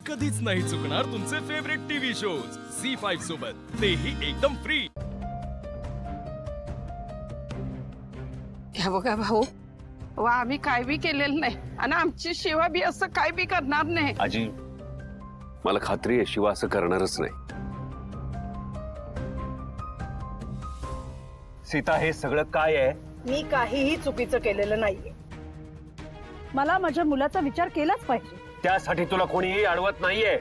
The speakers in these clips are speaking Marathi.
कधीच नाही चुकणार तुमचे फेवरेट टीव्ही शोज झी5 सोबत, तेही एकदम फ्री। ह्या बघा भाऊ, वा आम्ही काय बी केलेलं नाही आणि आमची शिवा बी असं काय बी करणार नाही। आजी, मला खात्री आहे शिवा असं करणारच नाही। सीता, हे सगळं काय आहे? मी काहीही चुकीचं केलेलं नाहीये। मला माझ्या मुलाचा विचार केलाच पाहिजे। त्यासाठी तुला कोणीही अडवत नाहीये,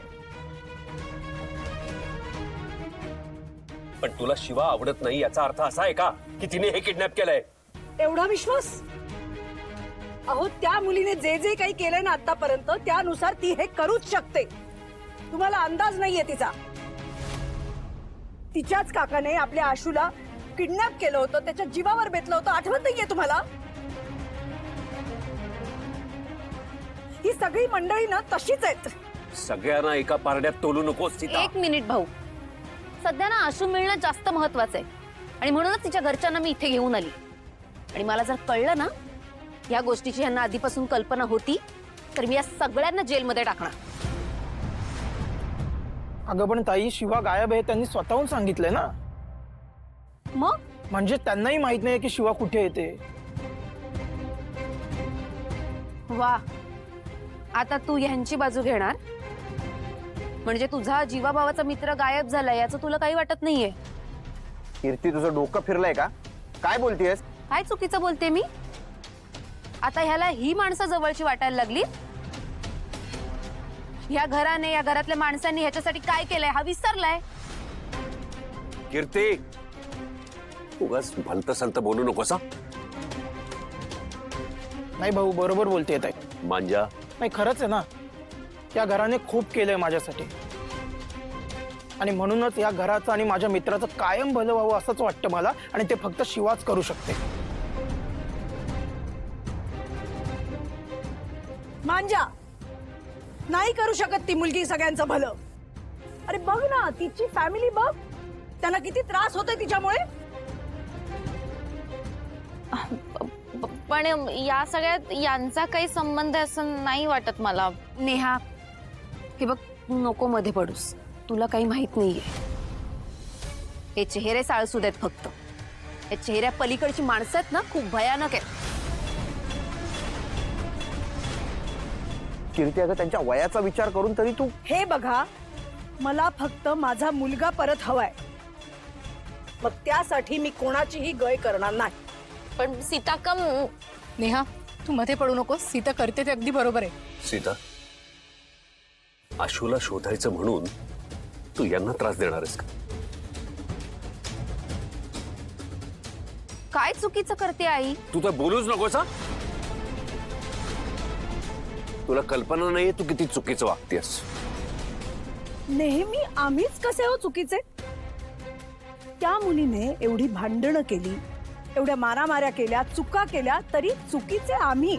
पण तुला शिवा आवडत नाही याचा अर्थ असा आहे का की तिने हे किडनॅप केलंय? एवढा विश्वास? अहो, त्या मुलीने जे जे काही केलंय ना आतापर्यंत त्यानुसार ती हे करूच शकते। तुम्हाला अंदाज नाहीये तिचा। तिच्याच काकाने आपल्या आशूला किडनॅप केलं होतं, त्याच्या जीवावर बेतलं होतं, आठवत नाहीये तुम्हाला? ही सगळी मंडळी ना तशीच आहेत। सगळ्यांना एका पारड्यात तोलू नकोस सीता। एक मिनिट भाऊ, सध्या ना आशू मिळणं जास्त महत्वाचं आहे आणि म्हणूनच तिच्या घरच्यांना मी इथे घेऊन आली। आणि मला जर कळलं ना या गोष्टीची यांना आधीपासून कल्पना होती तर मी या सगळ्यांना जेलमध्ये टाकणार। अगं पण ताई, शिवा गायब आहे त्यांनी स्वतःहून सांगितलंय ना। मग म्हणजे त्यांनाही माहित नाही की शिवा कुठे येते। वा, आता तू यांची बाजू घेणार? म्हणजे तुझा जीवाभावाचा मित्र गायब झालाय याचं तुला काही वाटत नाहीये? कीर्ती, तुझं डोकं फिरलंय का? काय बोलतेयस? काय चुकीचं बोलते मी? आता ह्याला ही माणसं जवळची वाटायला लागली। या घराने, या घरातल्या माणसांनी ह्याच्यासाठी काय केलंय हा विसरलाय। कीर्ती, उगाच भलत सलत बोलू नकोस हा। नाही भाऊ, बरोबर बोलतेय ताई। मांजा, नाही, खरंच आहे ना, या घराने खूप केलंय माझ्यासाठी आणि म्हणूनच या घराचं आणि माझ्या मित्राचं कायम भलं व्हावं असंच वाटतं मला, आणि ते फक्त शिवाच करू शकते। मांजा, नाही करू शकत ती मुलगी सगळ्यांचं भलं। अरे बघ ना, तिची फॅमिली बघ, त्यांना किती त्रास होतोय तिच्यामुळे। पण या सगळ्यात यांचा काही संबंध असं नाही वाटत मला। नेहा, हे बघ, तू नको मध्ये पडूस, तुला काही माहित नाहीये। हे चेहरे साळसूद आहेत फक्त, हे चेहऱ्या पलीकडची माणसं आहेत ना खूप भयानक आहेत। कीर्ती, अगं त्यांच्या वयाचा विचार करून तरी तू हे बघा, मला फक्त माझा मुलगा परत हवाय, मग त्यासाठी मी कोणाचीही गय करणार नाही। पण सीता कम नेहा, तू मध्ये पडू नकोस, सीता करते ते अगदी बरोबर आहे। सीता, आशूला शोधायचं म्हणून तू यांना त्रास देणारस का? काय चुकीचं करते आई? तू तर बोलूच नकोस हा। तुला कल्पना नाहीये तू किती चुकीचं वागतेस। नेहमी आम्हीच कसे हो चुकीचे? त्या मुलीने एवढी भांडणं केली, एवढ्या मारामाऱ्या केल्या, चुका केल्या, तरी चुकीचे आम्ही।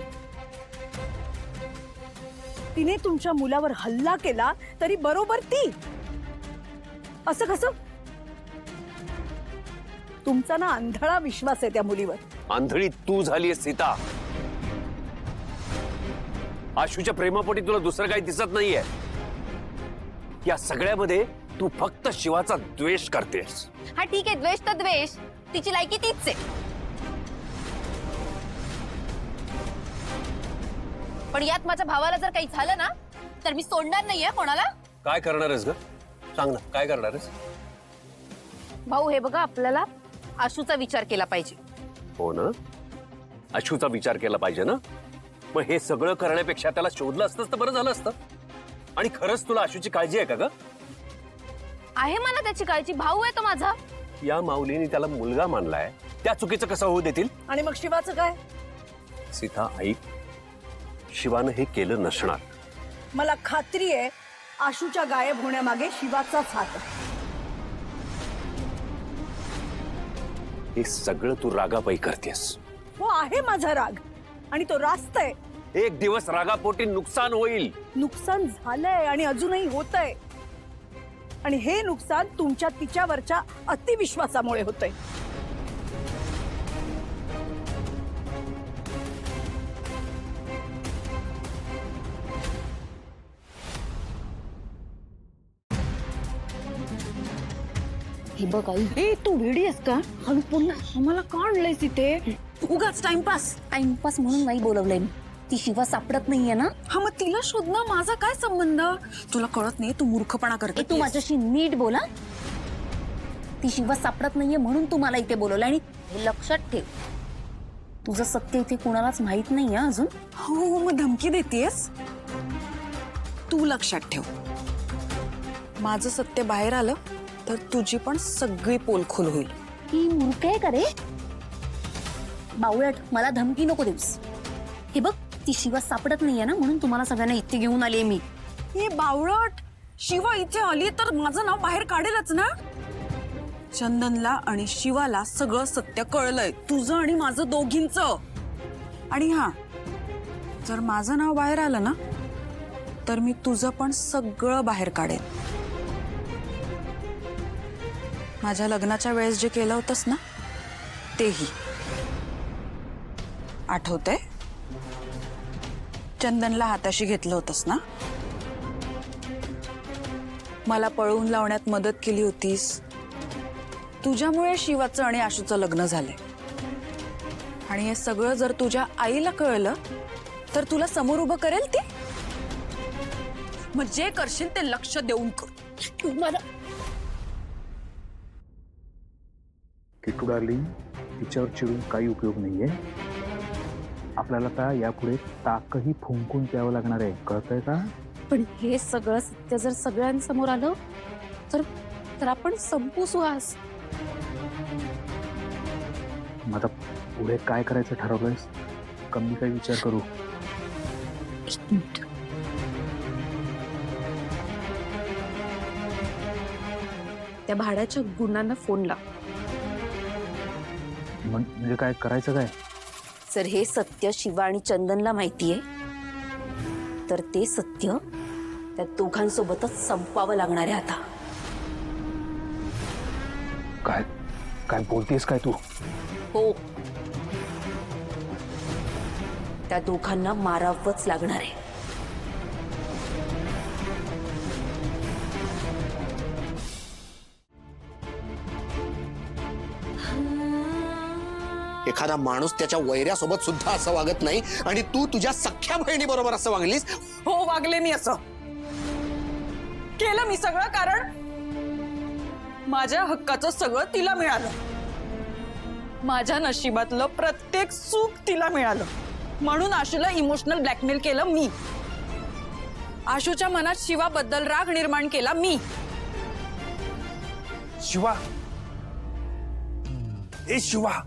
तिने तुमच्या मुलावर हल्ला केला तरी बरोबर ती। असं कसं? तुमचा ना आंधळा विश्वास आहे त्या मुलीवर। आंधळी तू झालीयस सीता। आशूच्या प्रेमापोटी तुला दुसरं काही दिसत नाहीये। या सगळ्यामध्ये तू फक्त शिवाचा द्वेष करतेस। हा ठीक आहे, द्वेष तर द्वेष, तिची लायकी तीच आहे। पण यात माझ्या भावाला जर काही झालं ना तर मी सोडणार नाहीये कोणाला। काय करणारस ग? सांग ना, काय करणारस? भाऊ, हे बघा, आपल्याला आशूचा विचार केला पाहिजे। हो ना, आशूचा विचार केला पाहिजे ना। मग हे सगळं करण्यापेक्षा त्याला शोधलं असतंस तर बरं झालं असतं। आणि खरंच तुला आशूची काळजी आहे का ग? आहे मला त्याची काळजी, भाऊ आहे तो माझा। या माऊलीने त्याला मुलगा मानलाय, त्या चुकीचं कसं होऊ देतील? आणि मग शिवाचं काय? सीता ऐक, शिवानं हे केलं नसणार। मला खात्री आहे आशूच्या गायब होण्यामागे शिवाचाच हात आहे। हे सगळं तू रागापायी करतेस। हो, आहे माझा राग, आणि तो रास्त आहे। एक दिवस रागापोटी नुकसान होईल। नुकसान झालंय आणि अजूनही होतंय, आणि हे नुकसान तुमच्या तिच्यावरच्या अतिविश्वासामुळे होतंय। हे बघ आई, ए तू वेडी आहेस का? आणि पुन्हा आम्हाला का आणलंयस इथे? उगाच टाइमपास. टाइमपास म्हणून नाही बोलवलंय मी. ती शिवा सापडत नाहीये ना? हा मग तिला शोधणं माझा काय संबंध? तुला कळत नाही, तू मूर्खपणा करते. तू माझ्याशी नीट बोला. ती शिवा सापडत नाहीये म्हणून तू मला इथे बोलवलं. आणि लक्षात ठेव, तुझं सत्य इथे कुणालाच माहित नाहीये अजून. हो मग धमकी देतेस? तू लक्षात ठेव, माझं सत्य बाहेर आलं तर तुझी पण सगळी पोलखोल होईल. ही मूर्ख आहे का रे? बावळट, मला धमकी नको देऊस. हे बघ, ती शिवा सापडत नाहीये ना म्हणून तुम्हाला सगळ्यांना इथे घेऊन आले मी. हे बावळट, शिवा इथे आली तर माझं नाव बाहेर काढेलच ना? चंदनला आणि शिवाला सगळं सत्य कळलंय, तुझं आणि माझं दोघींचं. आणि हा, जर माझं नाव बाहेर आलं ना तर मी तुझं पण सगळं बाहेर काढेन. माझ्या लग्नाच्या वेळेस जे केलं होतंस ना तेही आठवतंय? चंदनला हाताशी घेतलं होतंस ना? मला पळवून लावण्यात मदत केली होतीस. तुझ्यामुळे शिवाचं आणि आशूचं लग्न झालंय. आणि हे सगळं जर तुझ्या आईला कळलं तर तुला समोर उभं करेल ती? मग जे करशील ते लक्ष देऊन कर. मला किट्टू डार्लिंग, तिच्यावर चिडून काही उपयोग नाहीये. आपल्याला आता यापुढे ताकही फुंकून प्यावं लागणार आहे, कळतंय का? पण हे सगळं सत्य जर सगळ्यांसमोर आलं तर तर आपण संपू सुहास. मग आता पुढे काय करायचं ठरवलंयस? कमी काही विचार करू. एक मिनिट. त्या भाड्याच्या गुणांना फोन लाव. म्हणजे काय करायचं काय? जर हे सत्य शिवा आणि चंदनला माहितीये तर ते सत्य त्या दोघांसोबतच संपवावं लागणार आहे आता. काय काय बोलतेस काय तू? हो, त्या दोघांना मारावंच लागणार आहे. एखादा माणूस त्याच्या वैऱ्यासोबत सुद्धा असं वागत नाही आणि तू तुझ्या सख्या बहिणी बरोबर असं वागलीस. हो, वागले मी असं. केलं मी सगळं कारण माझ्या हक्काचं सगळं तिला मिळालं. माझ्या नशिबातलं प्रत्येक सुख तिला मिळालं. म्हणून आशूला इमोशनल ब्लॅकमेल केलं मी. आशूच्या मनात शिवाबद्दल राग निर्माण केला मी. शिवा, ए शिवा,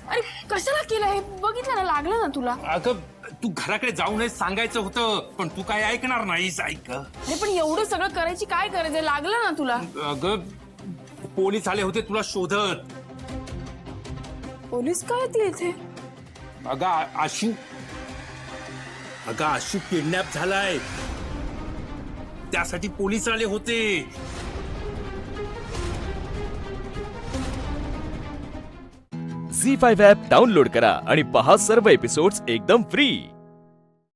अरे कशाला केलं हे? बघितलं ना, लागलं ना तुला. अगं तू घराकडे जाऊ नये सांगायचं होतं, पण तू काय ऐकणार नाहीस. ऐक. अरे पण एवढं सगळं करायची काय गरज आहे? लागलं ना तुला. अगं पोलीस आले होते तुला शोधत. पोलीस काय येतील इथे? अगं आशू किडनॅप झालाय, त्यासाठी पोलीस आले होते. झी5 ॲप डाउनलोड करा आणि पहा सर्व एपिसोड्स एकदम फ्री.